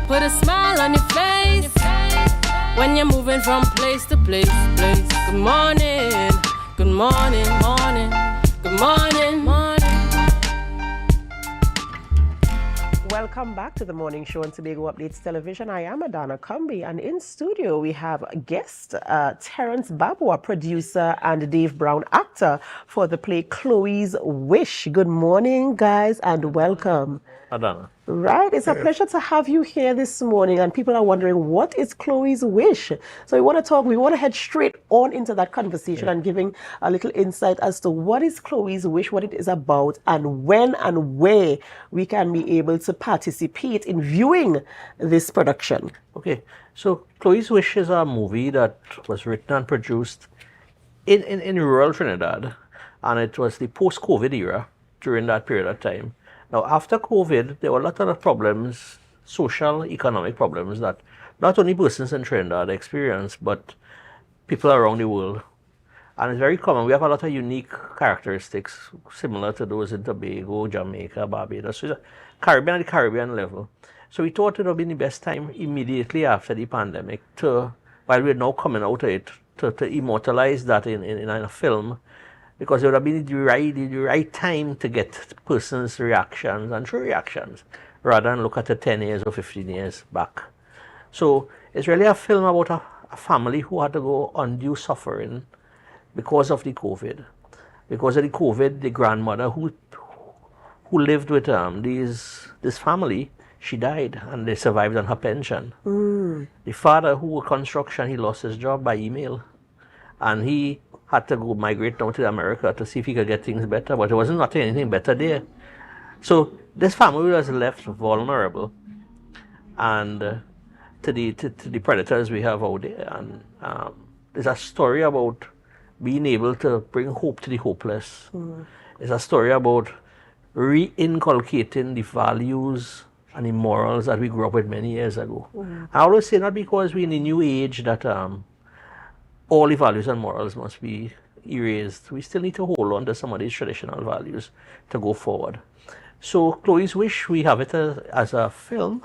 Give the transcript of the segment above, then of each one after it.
Put a smile on your face when you're moving from place to place. Good morning, good morning, morning, good morning, morning. Welcome back to the morning show on Tobago Updates Television. I am Adanna Combie, and in studio we have a guest, Terrence Babwah, producer, and Dave Brown, actor for the play Chloe's Wish. Good morning, guys, and welcome. Adanna. Right, it's a pleasure to have you here this morning, and people are wondering, what is Chloe's Wish? So we want to head straight on into that conversation and giving a little insight as to what is Chloe's Wish, what it is about, and when and where we can be able to participate in viewing this production. Okay, so Chloe's Wish is a movie that was written and produced in rural Trinidad, and it was the post-COVID era during that period of time. Now, after COVID, there were a lot of problems, social, economic problems that not only persons in Trinidad experienced, but people around the world. And it's very common. We have a lot of unique characteristics similar to those in Tobago, Jamaica, Barbados. So it's a Caribbean at the Caribbean level. So we thought it would be the best time immediately after the pandemic to, while we're now coming out of it, to immortalize that in a film. Because it would have been the right time to get persons' reactions and true reactions rather than look at it 10 years or 15 years back. So it's really a film about a family who had to go undue suffering because of the COVID. Because of the COVID, the grandmother who lived with this family, she died and they survived on her pension. The father who worked construction, he lost his job by email. And he had to go migrate down to America to see if he could get things better, but it wasn't nothing anything better there. So this family was left vulnerable and to the predators we have out there. And it's a story about being able to bring hope to the hopeless. It's a story about re-inculcating the values and the morals that we grew up with many years ago. I always say not because we're in a new age that all the values and morals must be erased. We still need to hold on to some of these traditional values to go forward. So Chloe's Wish, we have it as a film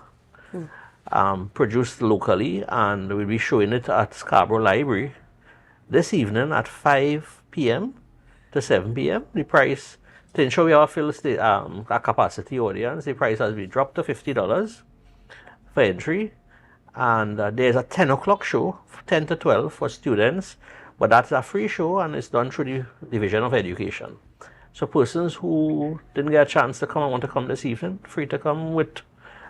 produced locally, and we'll be showing it at Scarborough Library this evening at 5 p.m. to 7 p.m. The price, to ensure we have a capacity audience, the price has been dropped to $50 for entry. And there's a 10 o'clock show, 10 to 12 for students, but that's a free show and it's done through the Division of Education. So persons who didn't get a chance to come and want to come this evening, free to come with,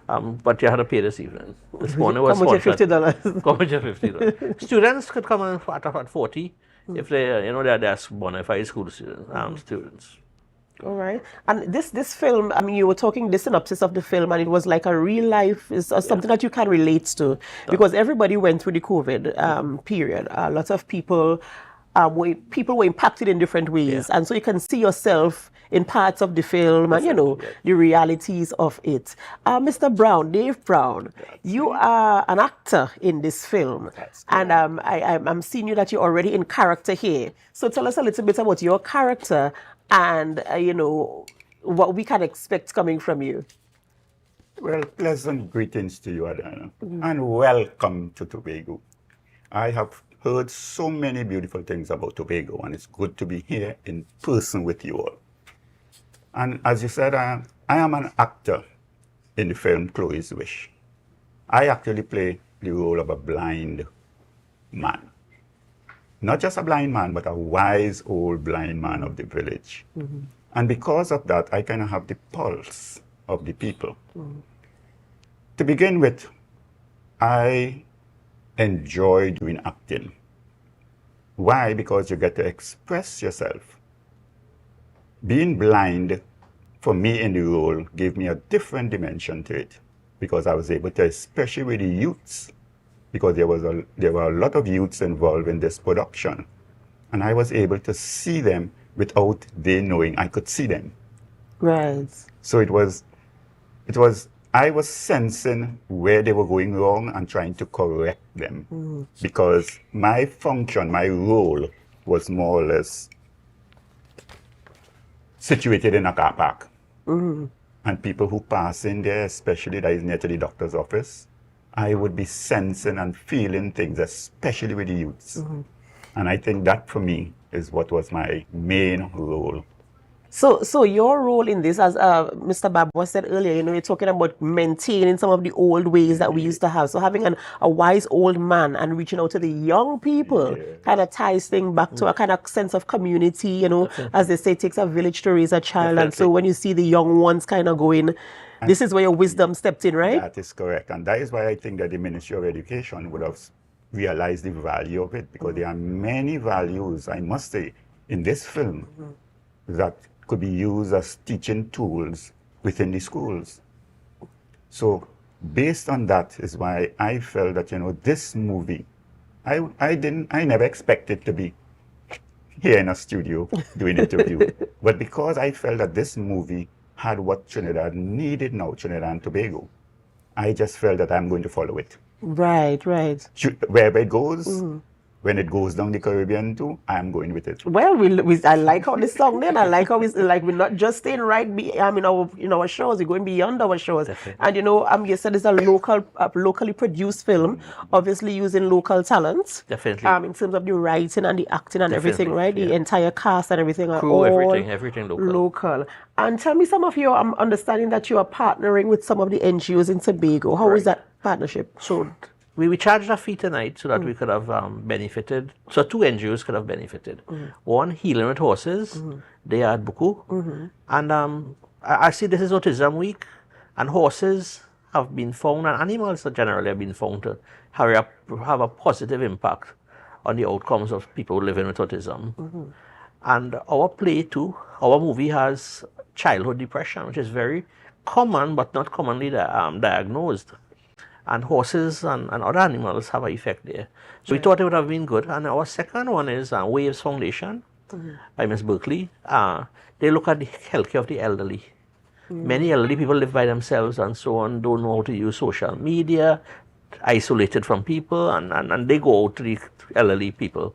but you had to pay this evening. This morning was come with your $50. Come with your $50. Students could come in at 40 if they're bona fide school students. All right. And this film, I mean, you were talking the synopsis of the film, and it was like a real life, is something that you can relate to, because everybody went through the COVID period. A lot of people were impacted in different ways, and so you can see yourself in parts of the film, and the realities of it. Mr. Brown, Dave Brown, you are an actor in this film, and I'm seeing you that you're already in character here. So tell us a little bit about your character and what we can expect coming from you. Well, pleasant greetings to you, Adanna, and welcome to Tobago. I have heard so many beautiful things about Tobago, and it's good to be here in person with you all. And as you said, I am an actor in the film Chloe's Wish. I actually play the role of a blind man. Not just a blind man, but a wise old blind man of the village. And because of that, I kind of have the pulse of the people. To begin with, I enjoy doing acting. Why? Because you get to express yourself. Being blind, for me in the role, gave me a different dimension to it, because I was able to, especially with the youths, because there were a lot of youths involved in this production, and I was able to see them without they knowing I could see them. Right. So I was sensing where they were going wrong and trying to correct them, because my function, my role, was more or less situated in a car park. And people who pass in there, especially that is near to the doctor's office, I would be sensing and feeling things, especially with the youths. And I think that for me is what was my main role. So your role in this, as Mr. Babwah said earlier, you're talking about maintaining some of the old ways that we used to have. So having a wise old man and reaching out to the young people kind of ties things back to a kind of sense of community, as they say, it takes a village to raise a child. And so when you see the young ones kind of going, this is where your wisdom stepped in, right? That is correct. And that is why I think that the Ministry of Education would have realized the value of it, because there are many values, I must say, in this film that could be used as teaching tools within the schools. So based on that is why I felt that, this movie, I never expected to be here in a studio doing an interview. But because I felt that this movie had what Trinidad needed now, Trinidad and Tobago, I just felt that I'm going to follow it. Right. Wherever it goes, when it goes down the Caribbean too, I'm going with it. Well, I like how this song then. I like how we're not just staying right in our shows. We're going beyond our shows. Definitely. And you said it's a locally produced film, obviously using local talents. Definitely. In terms of the writing and the acting and everything, right? The entire cast and everything. Crew, everything local. And tell me some of your understanding that you are partnering with some of the NGOs in Tobago. How is that partnership? So we charged a fee tonight so that we could have benefited. So 2 NGOs could have benefited. One, Healing with Horses. They are at Buku. And I see this is Autism Week, and horses have been found, and animals generally have been found to have a positive impact on the outcomes of people living with autism. And our play too, our movie has childhood depression, which is very common but not commonly diagnosed. And horses and other animals have an effect there. So we thought it would have been good. And our second one is Waves Foundation by Ms. Berkeley. They look at the healthcare of the elderly. Many elderly people live by themselves and so on, don't know how to use social media, isolated from people, and they go out to the elderly people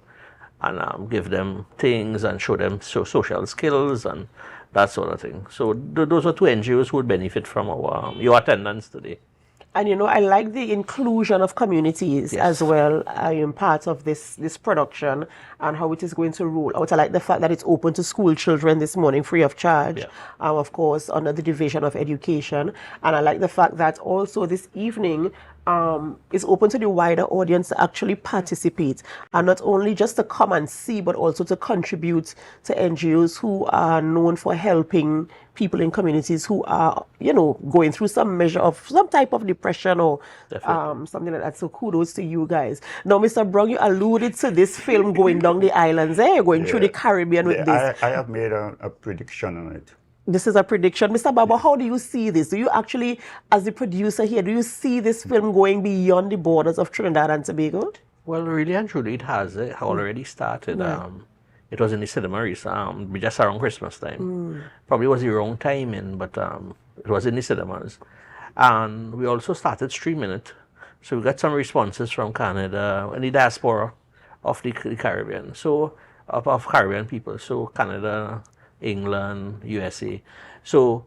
and give them things and show them social skills and that sort of thing. So those are 2 NGOs who would benefit from your attendance today. And I like the inclusion of communities as well. I am part of this production and how it is going to roll out. I like the fact that it's open to school children this morning, free of charge, of course, under the Division of Education. And I like the fact that also this evening is open to the wider audience to actually participate, and not only just to come and see, but also to contribute to NGOs who are known for helping people in communities who are, going through some measure of some type of depression or something like that. So kudos to you guys. Now, Mr. Brown, you alluded to this film going down the islands, going through the Caribbean with this. I have made a prediction on it. This is a prediction. Mr. Babwah, how do you see this? Do you actually, as the producer here, do you see this film going beyond the borders of Trinidad and Tobago? Well, really and truly, it has. It already started. It was in the cinemas just around Christmas time. Probably was the wrong timing, but it was in the cinemas. And we also started streaming it. So we got some responses from Canada and the diaspora of the Caribbean. So, of Caribbean people. So Canada, England, USA. So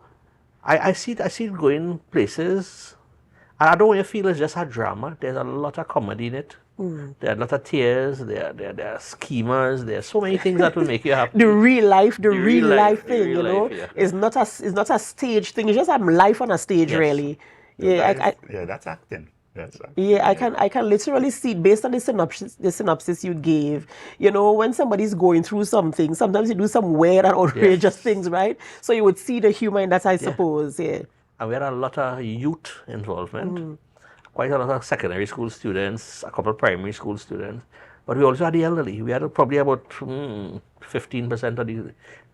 I see it going places. And I don't want to feel it's just a drama. There's a lot of comedy in it. There are a lot of tears. There are schemas. There are so many things that will make you happy. The real life thing, It's not a stage thing. It's just a life on a stage, really. That's acting. I can literally see, based on the synopsis you gave, when somebody's going through something, sometimes you do some weird and outrageous things, right? So you would see the humor in that, I suppose, And we had a lot of youth involvement, quite a lot of secondary school students, a couple of primary school students, but we also had the elderly. We had probably about 15% of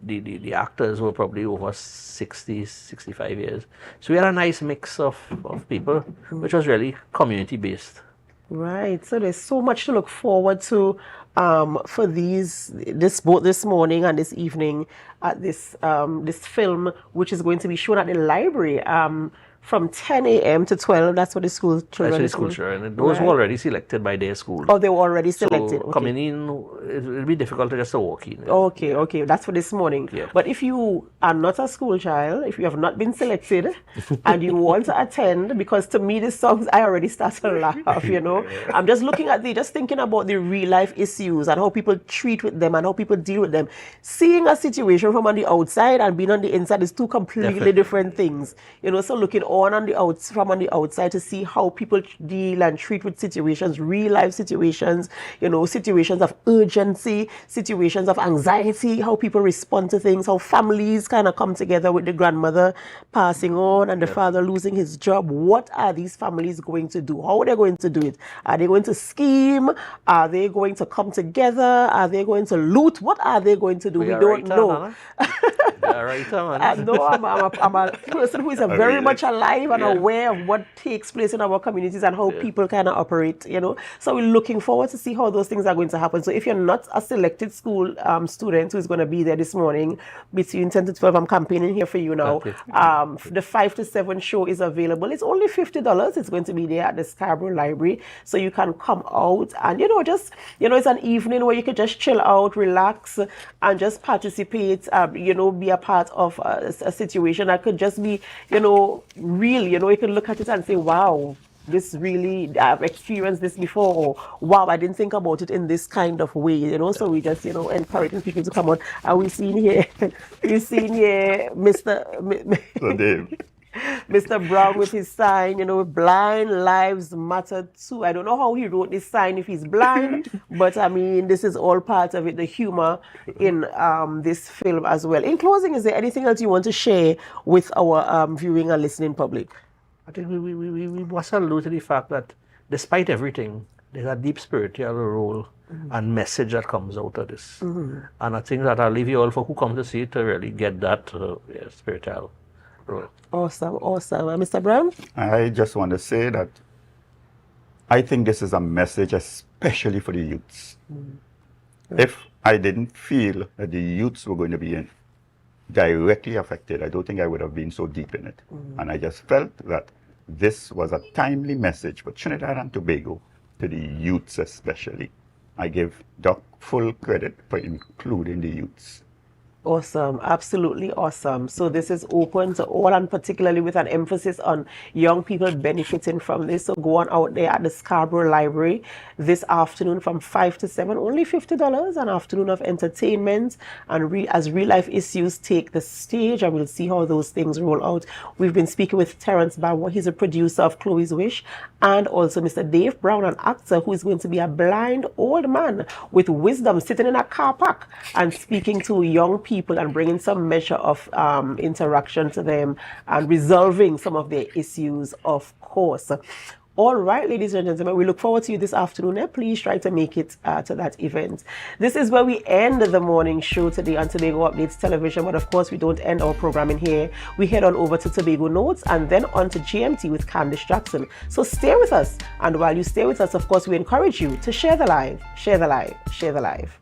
the actors were probably over 60, 65 years. So we had a nice mix of people, which was really community-based. Right. So there's so much to look forward to for both this morning and this evening at this film, which is going to be shown at the library from 10 a.m. to 12. That's what the school children. That's the school children. And those were already selected by their school. Oh, they were already selected. So coming in, it'll be difficult to just walk in. Okay. That's for this morning. Yeah. But if you are not a school child, if you have not been selected, and you want to attend, because to me, these songs, I already start to laugh, you know. I'm just looking at just thinking about the real life issues and how people treat with them and how people deal with them. Seeing a situation from on the outside and being on the inside is two completely different things, you know. So looking from on the outside to see how people deal and treat with situations, real life situations, you know, situations of urgency, situations of anxiety, how people respond to things, how families kind of come together with the grandmother passing on and the father losing his job. What are these families going to do? How are they going to do it? Are they going to scheme? Are they going to come together? Are they going to loot? What are they going to do? We don't know. No, I'm a person who is very much alive and aware of what takes place in our communities and how people kind of operate, you know. So we're looking forward to see how those things are going to happen. So if you're not a selected school student who is going to be there this morning between 10 to 12, I'm campaigning here for you now. The 5 to 7 show is available. It's only $50. It's going to be there at the Scarborough Library. So you can come out and, you know, just, you know, it's an evening where you can just chill out, relax, and just participate, you know, be a part of a situation that could just be, you know, real. You know, you can look at it and say, wow, this really, I've experienced this before, or wow, I didn't think about it in this kind of way, you know. So we just, you know, encouraging people to come on. And we've seen here Mr. Dave. Mr. Brown with his sign, you know, Blind Lives Matter too. I don't know how he wrote this sign if he's blind, but I mean, this is all part of it, the humor in this film as well. In closing, is there anything else you want to share with our viewing and listening public? I think we must allude to the fact that despite everything, there's a deep spiritual role and message that comes out of this. And I think that I'll leave you all for who come to see it to really get that spiritual role. Awesome. Mr. Brown? I just want to say that I think this is a message especially for the youths. If I didn't feel that the youths were going to be directly affected, I don't think I would have been so deep in it. And I just felt that this was a timely message for Trinidad and Tobago, to the youths especially. I give Doc full credit for including the youths. Awesome, absolutely awesome. So this is open to all, and particularly with an emphasis on young people benefiting from this. So go on out there at the Scarborough Library this afternoon from 5 to 7, only $50, an afternoon of entertainment, and as real life issues take the stage, and we'll see how those things roll out. We've been speaking with Terrence Babwah. He's a producer of Chloe's Wish, and also Mr. Dave Brown, an actor who is going to be a blind old man with wisdom, sitting in a car park and speaking to young people and bringing some measure of interaction to them and resolving some of their issues, of course. All right, ladies and gentlemen, we look forward to you this afternoon. Please try to make it to that event. This is where we end the morning show today on Tobago Updates Television. But of course, we don't end our programming here. We head on over to Tobago Notes and then on to GMT with Candice Jackson. So stay with us. And while you stay with us, of course, we encourage you to share the live, share the live, share the live.